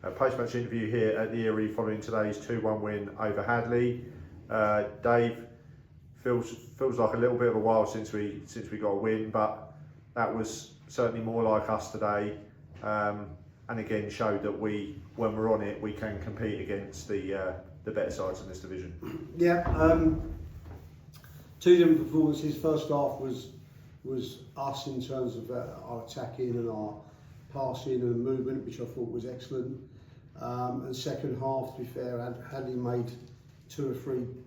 A post-match interview here at the Erie following today's 2-1 win over Hadley. Dave, feels like a little bit of a while since we got a win, but that was certainly more like us today, and again showed that when we're on it, we can compete against the better sides in this division. Yeah, two different performances. First half was us in terms of our attacking and our passing and movement, which I thought was excellent. And second half, to be fair, Hadley made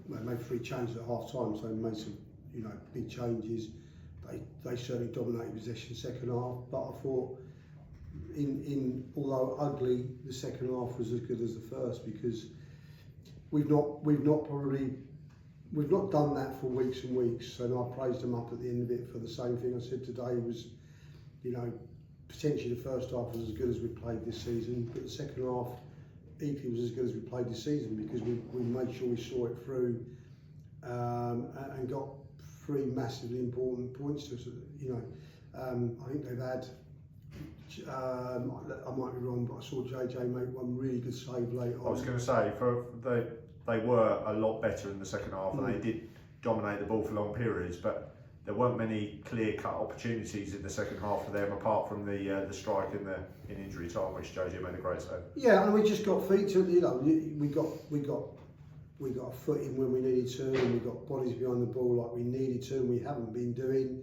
made three changes at half time, so made some big changes. They certainly dominated possession second half, but I thought although ugly, the second half was as good as the first, because we've not done that for weeks and weeks. So I praised them up at the end of it for the same thing I said today. Was potentially the first half was as good as we played this season, but the second half equally was as good as we played this season, because we made sure we saw it through and got three massively important points to us. I think they've had, I might be wrong, but I saw JJ make one really good save late on. I was going to say, they were a lot better in the second half, and they did dominate the ball for long periods, but there weren't many clear-cut opportunities in the second half for them, apart from the strike in injury time, which JJ made a great save. Yeah, and we just got feet to it. We got a foot in when we needed to, and we got bodies behind the ball like we needed to, and we haven't been doing.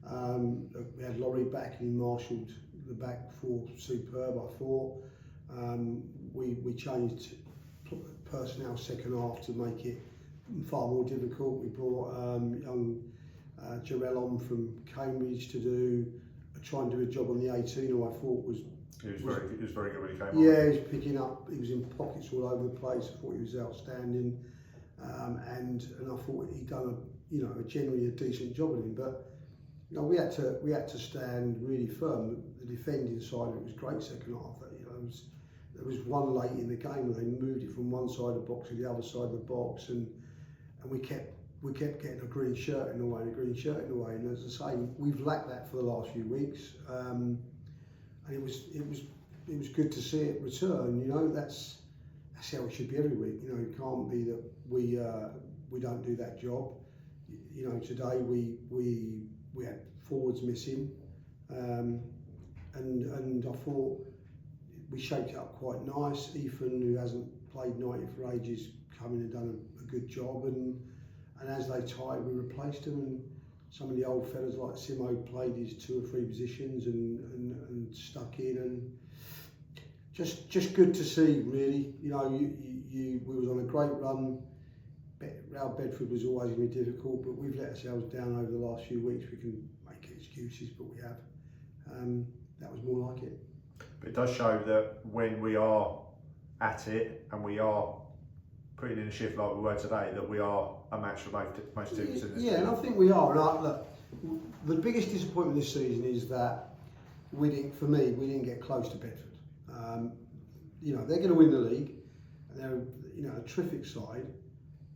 We had Laurie back, and he marshalled the back four superb, I thought. We changed personnel second half to make it far more difficult. We brought young Jarell on from Cambridge to try and do a job on the 18, who I thought was very good when he came on. Yeah, he was picking up. He was in pockets all over the place. I thought he was outstanding, and I thought he'd done a generally a decent job on him. But we had to stand really firm. The defending side of it was great second half. There was one late in the game where they moved it from one side of the box to the other side of the box, and we kept getting a green shirt in the way and a green shirt in the way. And as I say, we've lacked that for the last few weeks, and it was good to see it return. That's how it should be every week. It can't be that we don't do that job. Today we had forwards missing, and I thought we shaped it up quite nice. Ethan, who hasn't played 90 for ages, come in and done a good job, and as they tied, we replaced him, and some of the old fellas like Simo played his 2 or 3 positions and stuck in, and just good to see, really. We was on a great run. Real Bedford was always going to be difficult, but we've let ourselves down over the last few weeks. We can make excuses, but we have. That was more like it. But it does show that when we are at it and we are putting in a shift like we were today, that we are a match for most teams in this. Yeah, and I think we are. And look, the biggest disappointment this season is that we didn't get close to Bedford. They're going to win the league, and they're a terrific side,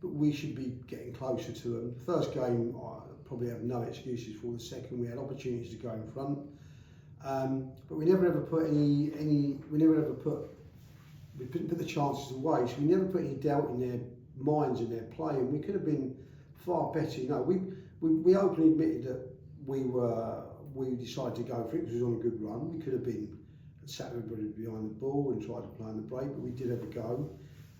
but we should be getting closer to them. The first game, I probably have no excuses for. The second, we had opportunities to go in front, but we never ever put we couldn't put the chances away, so we never put any doubt in their minds and their play, and we could have been far better. We openly admitted that we decided to go for it because we was on a good run. We could have been sat everybody behind the ball and tried to play on the break, but we did have a go.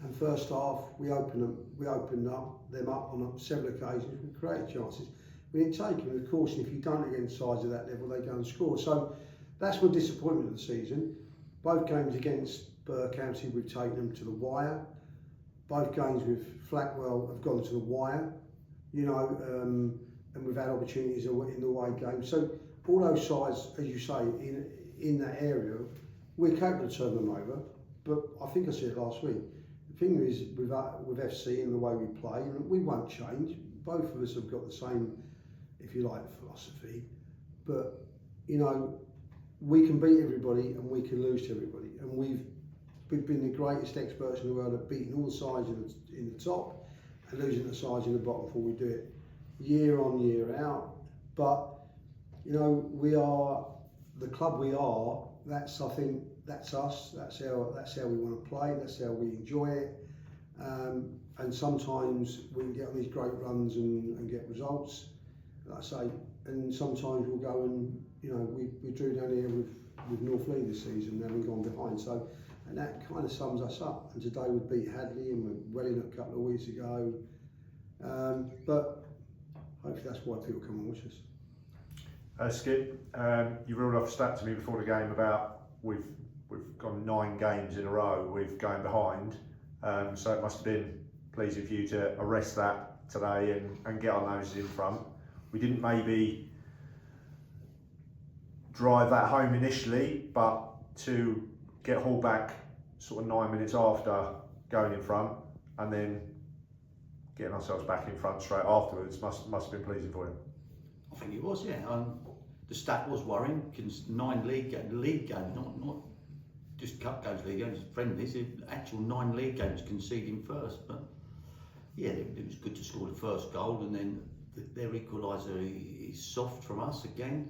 And first half, we opened them up on several occasions. We created chances. We didn't take them. Of course, if you don't against sides of that level, they go and score. So that's my disappointment of the season. Both games against County, we've taken them to the wire. Both games with Flackwell have gone to the wire, and we've had opportunities in the away game. So all those sides, as you say, in that area, we're capable of turning them over. But I think I said it last week. The thing is, with FC and the way we play, we won't change. Both of us have got the same, if you like, philosophy. But we can beat everybody and we can lose to everybody, and we've been the greatest experts in the world at beating all the sides in the top and losing the sides in the bottom before we do it year on, year out. But we are the club we are. That's, I think, that's us. That's how we want to play. That's how we enjoy it. And sometimes we can get on these great runs and get results, like I say. And sometimes we'll go and we drew down here with Northfield this season, and we've gone behind. So, and that kind of sums us up. And today we beat Hadley, and we're well in a couple of weeks ago. But hopefully that's why people come and watch us. Skip, you reeled off a stat to me before the game about we've gone 9 games in a row with going behind, so it must have been pleasing for you to arrest that today and get our noses in front. We didn't maybe drive that home initially, but to get hauled back sort of 9 minutes after going in front and then getting ourselves back in front straight afterwards must have been pleasing for you. I think it was, yeah. The stat was worrying, because 9 league games, not just cup games, league games, friendlies, actual 9 league games conceding first. But yeah, it was good to score the first goal, and then their equaliser is soft from us again.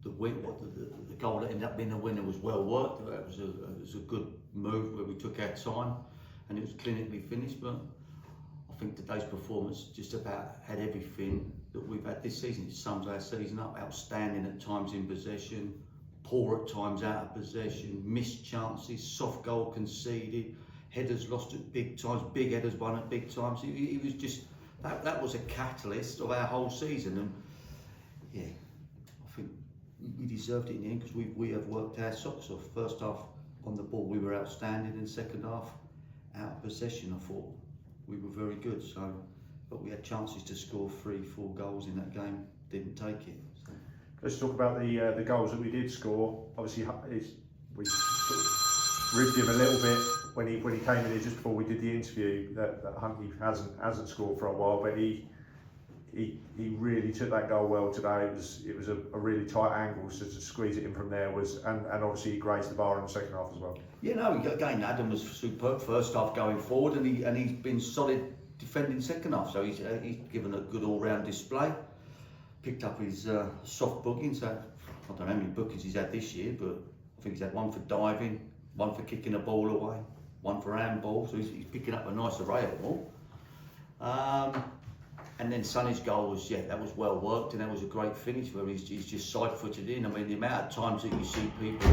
The goal that ended up being a winner was well worked. It was a good move where we took our time, and it was clinically finished. But I think today's performance just about had everything that we've had this season. It sums our season up. Outstanding at times in possession, poor at times out of possession, missed chances, soft goal conceded, headers lost at big times, big headers won at big times. It was just, that was a catalyst of our whole season. And yeah, I think we deserved it in the end, because we have worked our socks off. First half on the ball we were outstanding, and second half out of possession I thought we were very good. So, but we had chances to score 3-4 goals in that game, didn't take it. So. Let's talk about the goals that we did score. Obviously, we sort of ribbed him a little bit when he came in here just before we did the interview that Hadley hasn't scored for a while, but he really took that goal well today. It was a really tight angle, so to squeeze it in from there and obviously he grazed the bar in the second half as well. Yeah, no, again, Adam was superb first half going forward, and he's been solid defending second half. So he's given a good all-round display. Picked up his soft bookings. So I don't know how many bookings he's had this year, but I think he's had 1 for diving, 1 for kicking a ball away, 1 for handball. So he's picking up a nice array of them all. And then Sonny's goal was, that was well worked, and that was a great finish where he's just side-footed in. I mean, the amount of times that you see people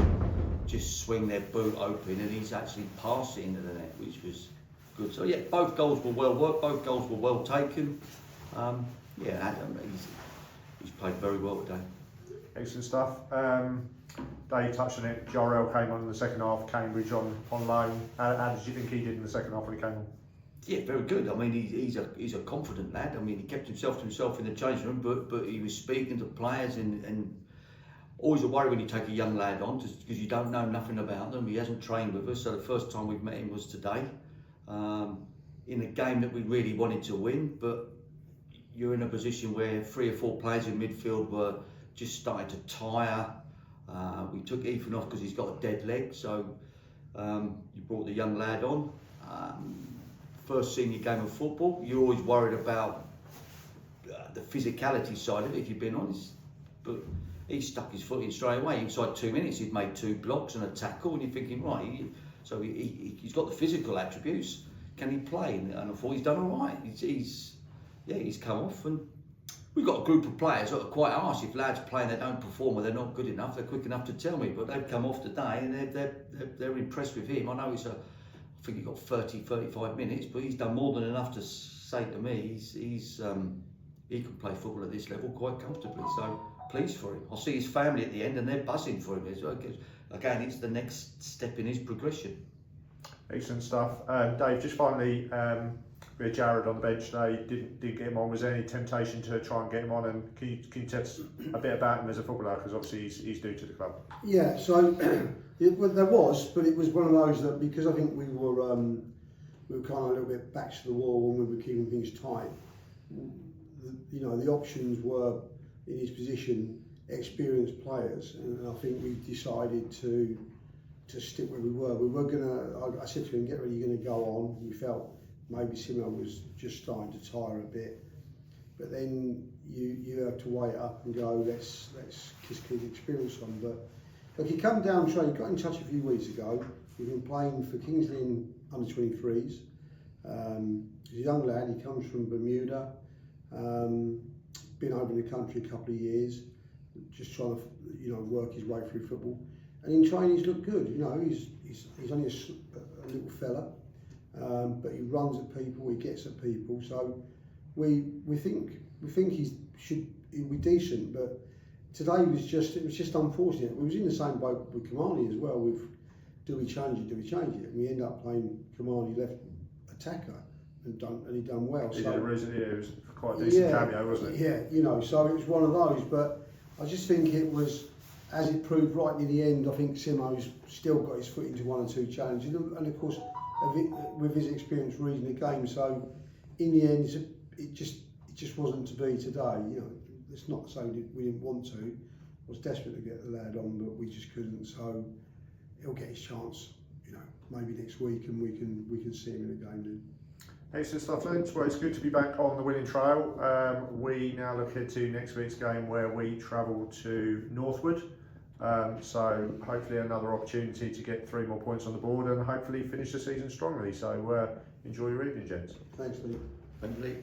just swing their boot open and he's actually passed it into the net, which was good. So yeah, both goals were well worked, both goals were well taken. Adam, he's played very well today. Excellent stuff. Dave touched on it. Jarrell came on in the second half, Cambridge on loan. How did you think he did in the second half when he came on? Yeah, very good. I mean, he's a confident lad. I mean, he kept himself to himself in the change room, but he was speaking to players, and always a worry when you take a young lad on, just because you don't know nothing about them. He hasn't trained with us, so the first time we've met him was today, in a game that we really wanted to win. But you're in a position where 3 or 4 players in midfield were just starting to tire. We took Ethan off because he's got a dead leg, so you brought the young lad on. First senior game of football, you're always worried about the physicality side of it, if you've been honest. But he stuck his foot in straight away. Inside 2 minutes, he'd made 2 blocks and a tackle, and you're thinking, right, so he's got the physical attributes. Can he play? And I thought he's done all right. He's come off, and we've got a group of players that are quite harsh. If lads play and they don't perform or they're not good enough, they're quick enough to tell me. But they've come off today, and they're impressed with him. I know I think he got 35 minutes, but he's done more than enough to say to me he can play football at this level quite comfortably. So pleased for him. I'll see his family at the end, and they're buzzing for him. Again, it's the next step in his progression. Excellent stuff. Dave, just finally, we had Jared on the bench today. Didn't get him on. Was there any temptation to try and get him on? And can you tell us a bit about him as a footballer? Because obviously he's new to the club. Yeah, so there was, but it was one of those that, because I think we were kind of a little bit back to the wall when we were keeping things tight. The options were, in his position, experienced players, and I think we decided to stick where we were. We were I said to him, get ready, you're going to go on. We felt maybe Simo was just starting to tire a bit, but then you have to weigh it up and go, let's just keep the experience on. But Look, he come down training, got in touch a few weeks ago. He's been playing for Kingsley in under 23s. He's a young lad. He comes from Bermuda. Been over in the country a couple of years, just trying to, you know, work his way through football. And in training, he's looked good. You know, he's only a little fella, but he runs at people. He gets at people. So we think he'll be decent. But today it was just unfortunate. We was in the same boat with Kamani as well. With do we change it? And we end up playing Kamani left attacker and he done well. He so did it was quite a decent cameo, wasn't it? Yeah, you know. So it was one of those. But I just think it was, as it proved right near the end. I think Simo's still got his foot into one or two challenges, and of course, with his experience reading the game. So in the end, it just wasn't to be today. You know, it's not to say we didn't want to. I was desperate to get the lad on, but we just couldn't. So he'll get his chance. You know, maybe next week, and we can see him in a game then. Excellent stuff, Lynch. Well, it's good to be back on the winning trail. We now look ahead to next week's game where we travel to Northwood. So hopefully another opportunity to get 3 more points on the board and hopefully finish the season strongly. So enjoy your evening, gents. Thanks, Lee. Thank you, Lee.